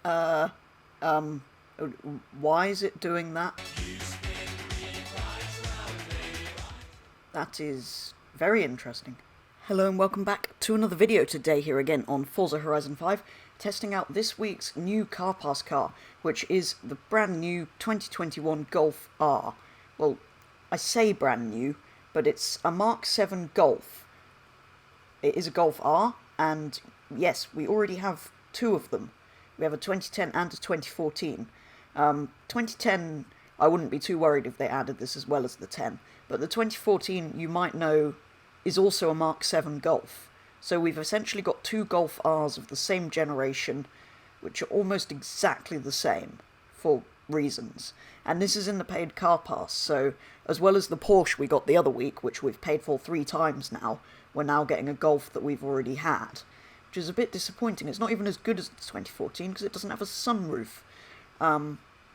Why is it doing that? That is very interesting. Hello and welcome back to another video today here again on Forza Horizon 5, testing out this week's new Car Pass car, which is the brand new 2021 Golf R. Well, I say brand new, but it's a Mark 7 Golf. It is a Golf R, and yes, we already have two of them. We have a 2010 and a 2014. 2010, I wouldn't be too worried if they added this as well as the 10, but the 2014, you might know, is also a Mark 7 Golf. So we've essentially got two Golf Rs of the same generation, which are almost exactly the same, for reasons. And this is in the paid car pass, so as well as the Porsche we got the other week, which we've paid for 3 times now, we're now getting a Golf that we've already had, which is a bit disappointing. It's not even as good as the 2014, because it doesn't have a sunroof.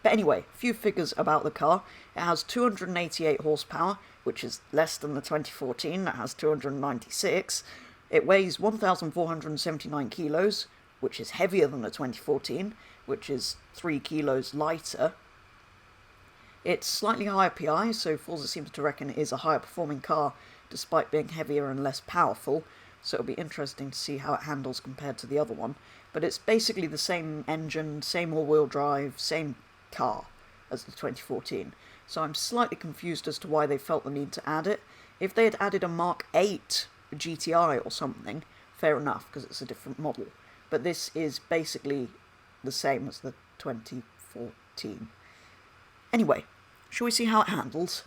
But anyway, a few figures about the car. It has 288 horsepower, which is less than the 2014, that has 296. It weighs 1,479 kilos, which is heavier than the 2014, which is 3 kilos lighter. It's slightly higher PI, so Forza seems to reckon it is a higher performing car, despite being heavier and less powerful, so it'll be interesting to see how it handles compared to the other one. But it's basically the same engine, same all-wheel drive, same car as the 2014, so I'm slightly confused as to why they felt the need to add it. If they had added a Mark 8 GTI or something, fair enough, because it's a different model, but this is basically the same as the 2014. Anyway, shall we see how it handles?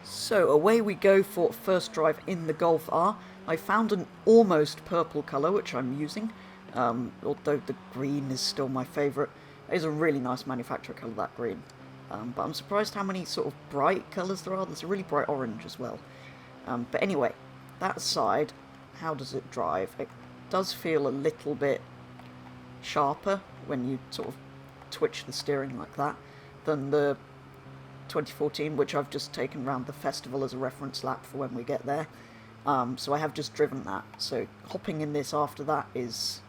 So away we go for first drive in the Golf R. I found an almost purple colour, which I'm using, although the green is still my favourite. It is a really nice manufacturer colour, that green. But I'm surprised how many sort of bright colours there are. There's a really bright orange as well. But anyway, that aside, how does it drive? It does feel a little bit sharper when you sort of twitch the steering like that than the 2014, which I've just taken round the festival as a reference lap for when we get there. So I have just driven that. So hopping in this after that is,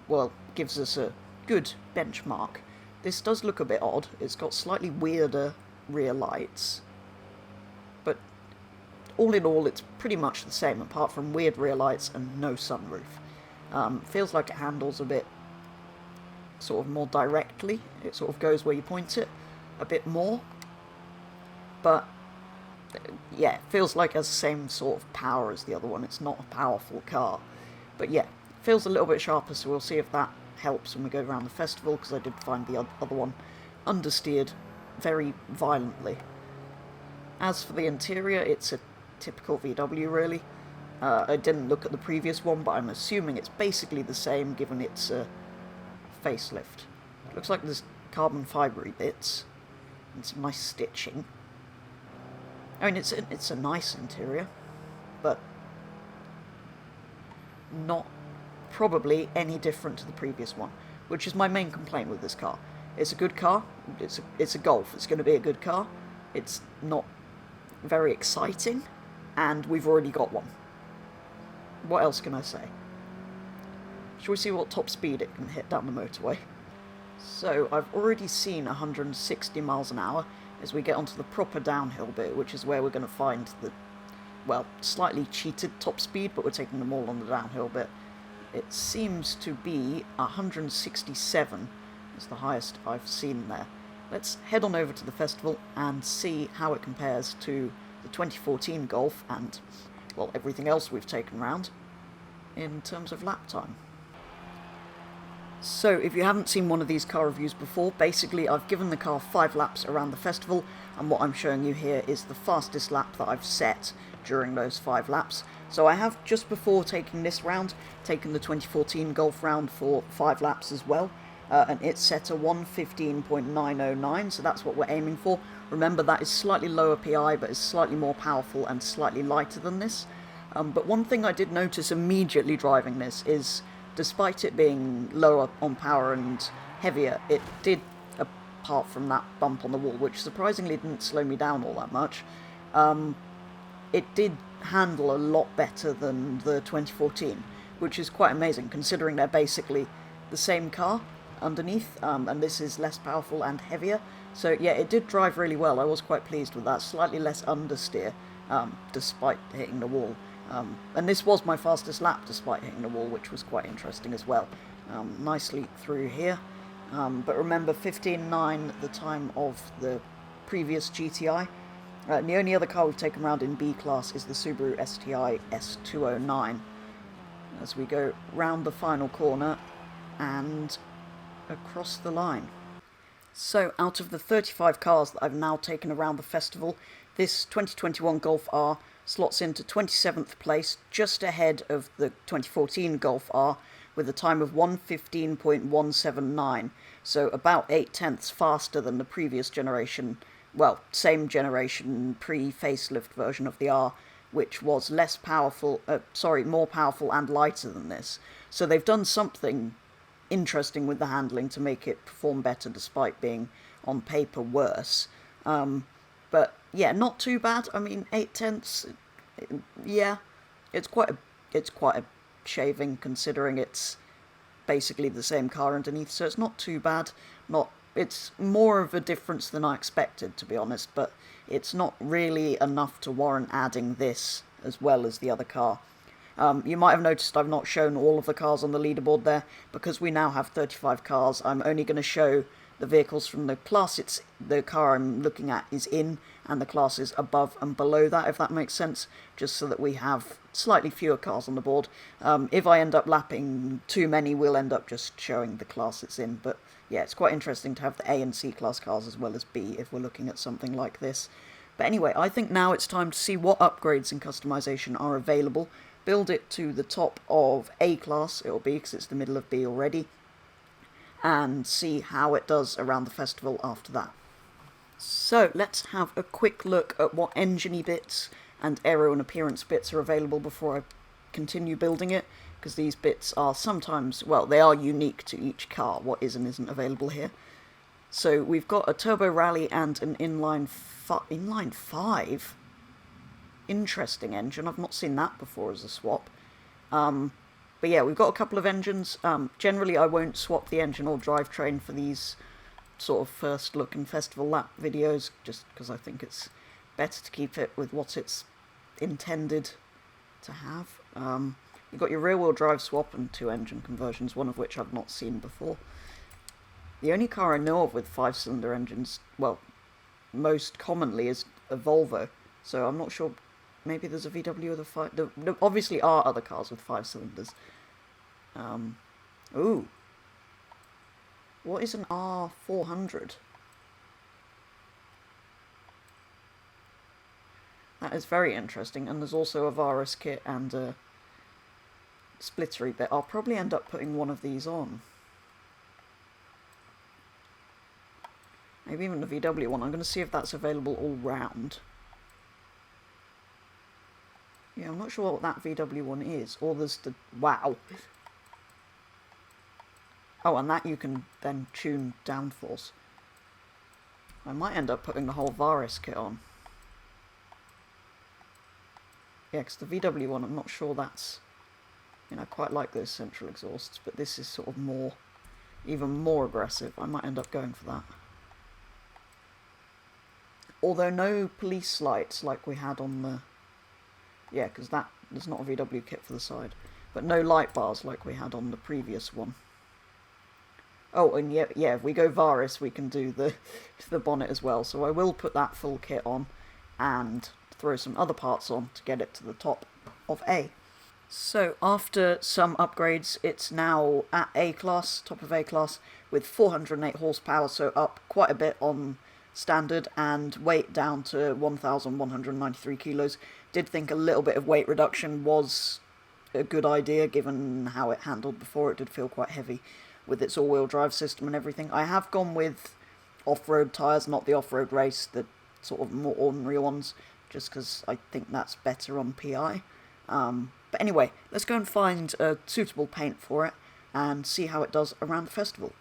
well, gives us a good benchmark. This does look a bit odd. It's got slightly weirder rear lights, but all in all it's pretty much the same, apart from weird rear lights and no sunroof. Feels like it handles a bit sort of more directly. It sort of goes where you point it a bit more, but yeah, it feels like it has the same sort of power as the other one. It's not a powerful car, but yeah, feels a little bit sharper, so we'll see if that helps when we go around the festival, because I did find the other one understeered very violently. As for the interior, it's a typical VW really. I didn't look at the previous one, but I'm assuming it's basically the same given it's a facelift. It looks like there's carbon fibre bits and some nice stitching. I mean, it's a nice interior, but not probably any different to the previous one, which is my main complaint with this car. It's a good car, it's a Golf, it's going to be a good car, it's not very exciting, and we've already got one. What else can I say? Shall we see what top speed it can hit down the motorway? So I've already seen 160 miles an hour as we get onto the proper downhill bit, which is where we're going to find the, well, slightly cheated top speed, but we're taking them all on the downhill bit. It seems to be 167 is the highest I've seen there. Let's head on over to the festival and see how it compares to the 2014 Golf and, well, everything else we've taken round in terms of lap time. So, if you haven't seen one of these car reviews before, basically I've given the car 5 laps around the festival, and what I'm showing you here is the fastest lap that I've set during those 5 laps. So I have, just before taking this round, taken the 2014 Golf round for 5 laps as well, and it's set a 1:15.909, so that's what we're aiming for. Remember, that is slightly lower PI, but is slightly more powerful and slightly lighter than this. But one thing I did notice immediately driving this is, despite it being lower on power and heavier, it did, apart from that bump on the wall, which surprisingly didn't slow me down all that much, it did handle a lot better than the 2014, which is quite amazing, considering they're basically the same car underneath, and this is less powerful and heavier. So yeah, it did drive really well. I was quite pleased with that. Slightly less understeer, despite hitting the wall. And this was my fastest lap despite hitting the wall, which was quite interesting as well. Nicely through here. But remember, 15.9 at the time of the previous GTI. And the only other car we've taken around in B class is the Subaru STI S209. As we go round the final corner and across the line. So, out of the 35 cars that I've now taken around the festival, this 2021 Golf R slots into 27th place, just ahead of the 2014 Golf R, with a time of 1:15.179, so about 8/10ths faster than the previous generation, well, same generation pre-facelift version of the R, which was more powerful and lighter than this. So they've done something interesting with the handling to make it perform better despite being on paper worse. But yeah, not too bad. I mean, 8/10ths, yeah, it's quite a shaving considering it's basically the same car underneath, so it's not too bad. It's more of a difference than I expected, to be honest, but it's not really enough to warrant adding this as well as the other car. You might have noticed I've not shown all of the cars on the leaderboard there, because we now have 35 cars. I'm only going to show the vehicles from the class the car I'm looking at is in, and the classes above and below that, if that makes sense, just so that we have slightly fewer cars on the board. If I end up lapping too many, we'll end up just showing the class it's in, but yeah, it's quite interesting to have the A and C class cars as well as B if we're looking at something like this. But anyway, I think now it's time to see what upgrades and customization are available, build it to the top of A class, it'll be, because it's the middle of B already, and see how it does around the festival after that. So let's have a quick look at what engine-y bits and aero and appearance bits are available before I continue building it, because these bits are sometimes, well, they are unique to each car, what is and isn't available here. So we've got a turbo rally and an inline 5? Interesting engine, I've not seen that before as a swap. But yeah, we've got a couple of engines. Generally I won't swap the engine or drivetrain for these sort of first look and festival lap videos, just because I think it's better to keep it with what it's intended to have. You've got your rear-wheel drive swap and 2 engine conversions, one of which I've not seen before. The only car I know of with 5-cylinder engines, well, most commonly is a Volvo, so I'm not sure. Maybe there's a VW with a 5... There obviously are other cars with 5 cylinders. Ooh. What is an R400? That is very interesting, and there's also a Varus kit and a splittery bit. I'll probably end up putting one of these on. Maybe even the VW one. I'm going to see if that's available all round. Yeah, I'm not sure what that VW one is. Or there's the... Wow. Oh, and that you can then tune downforce. I might end up putting the whole Varus kit on. Yeah, because the VW one, I'm not sure that's... You know, I quite like those central exhausts, but this is sort of more... even more aggressive. I might end up going for that. Although no police lights like we had on the... Yeah, because there's not a VW kit for the side. But no light bars like we had on the previous one. Oh, and yeah, if we go Varus, we can do the bonnet as well. So I will put that full kit on and throw some other parts on to get it to the top of A. So after some upgrades, it's now at A class, top of A class, with 408 horsepower, so up quite a bit on standard, and weight down to 1,193 kilos. Did think a little bit of weight reduction was a good idea, given how it handled before. It did feel quite heavy with its all-wheel drive system and everything. I have gone with off-road tyres, not the off-road race, the sort of more ordinary ones, just because I think that's better on PI. But anyway, let's go and find a suitable paint for it and see how it does around the festival.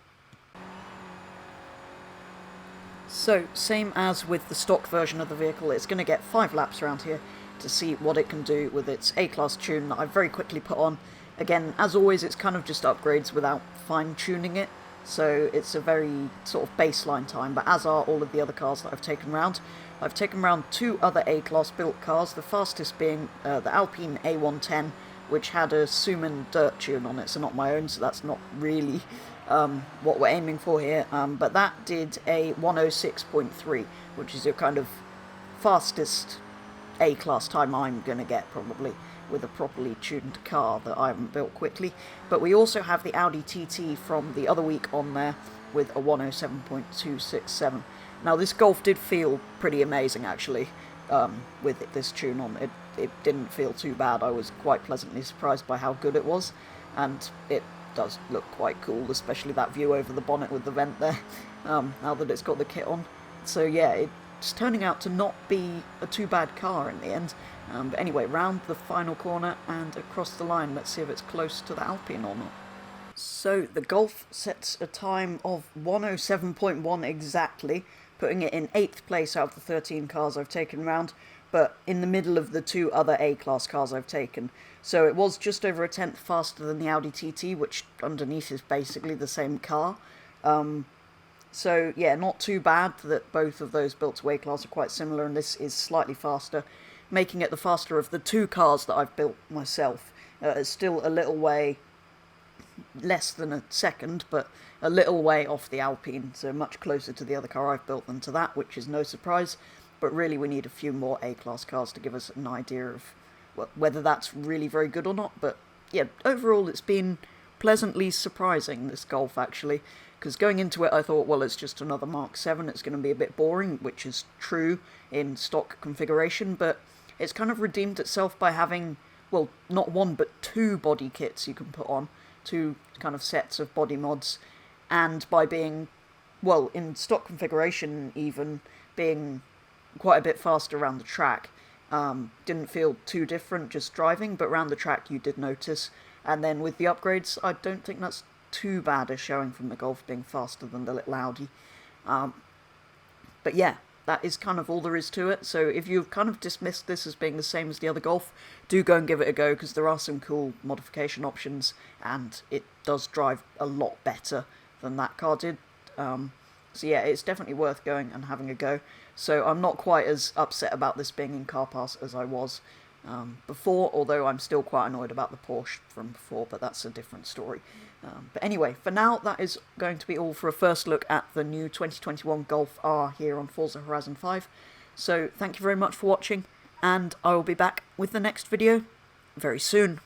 So, same as with the stock version of the vehicle, it's going to get 5 laps around here to see what it can do with its A-Class tune that I've very quickly put on. Again, as always, it's kind of just upgrades without fine-tuning it, so it's a very sort of baseline time, but as are all of the other cars that I've taken round. I've taken round 2 other A-Class built cars, the fastest being the Alpine A110, which had a Suman dirt tune on it, so not my own, so that's not really what we're aiming for here, but that did a 106.3, which is your kind of fastest A-Class time I'm going to get, probably, with a properly tuned car that I haven't built quickly. But we also have the Audi TT from the other week on there with a 107.267. Now, this Golf did feel pretty amazing, actually, with this tune on. It didn't feel too bad. I was quite pleasantly surprised by how good it was, and it does look quite cool, especially that view over the bonnet with the vent there, now that it's got the kit on. So yeah, it's turning out to not be a too bad car in the end. But anyway, round the final corner and across the line, let's see if it's close to the Alpine or not. So the Golf sets a time of 107.1 exactly, putting it in 8th place out of the 13 cars I've taken round, but in the middle of the 2 other A-Class cars I've taken. So it was just over a tenth faster than the Audi TT, which underneath is basically the same car. So yeah, not too bad that both of those built to A-Class are quite similar, and this is slightly faster, making it the faster of the 2 cars that I've built myself. It's still a little way, less than a second, but a little way off the Alpine, so much closer to the other car I've built than to that, which is no surprise. But really we need a few more A-Class cars to give us an idea of whether that's really very good or not. But yeah, overall it's been pleasantly surprising, this Golf, actually, because going into it I thought, well, it's just another Mark 7, it's going to be a bit boring, which is true in stock configuration, but it's kind of redeemed itself by having, well, not 1 but 2 body kits you can put on, 2 kind of sets of body mods, and by being, well, in stock configuration even, being quite a bit faster around the track. Didn't feel too different just driving, but around the track you did notice. And then with the upgrades, I don't think that's too bad a showing from the Golf being faster than the little Audi. But yeah, that is kind of all there is to it. So if you've kind of dismissed this as being the same as the other Golf, do go and give it a go, because there are some cool modification options, and it does drive a lot better than that car did. So yeah, it's definitely worth going and having a go. So I'm not quite as upset about this being in Car Pass as I was before, although I'm still quite annoyed about the Porsche from before, but that's a different story. But anyway, for now, that is going to be all for a first look at the new 2021 Golf R here on Forza Horizon 5. So thank you very much for watching, and I will be back with the next video very soon.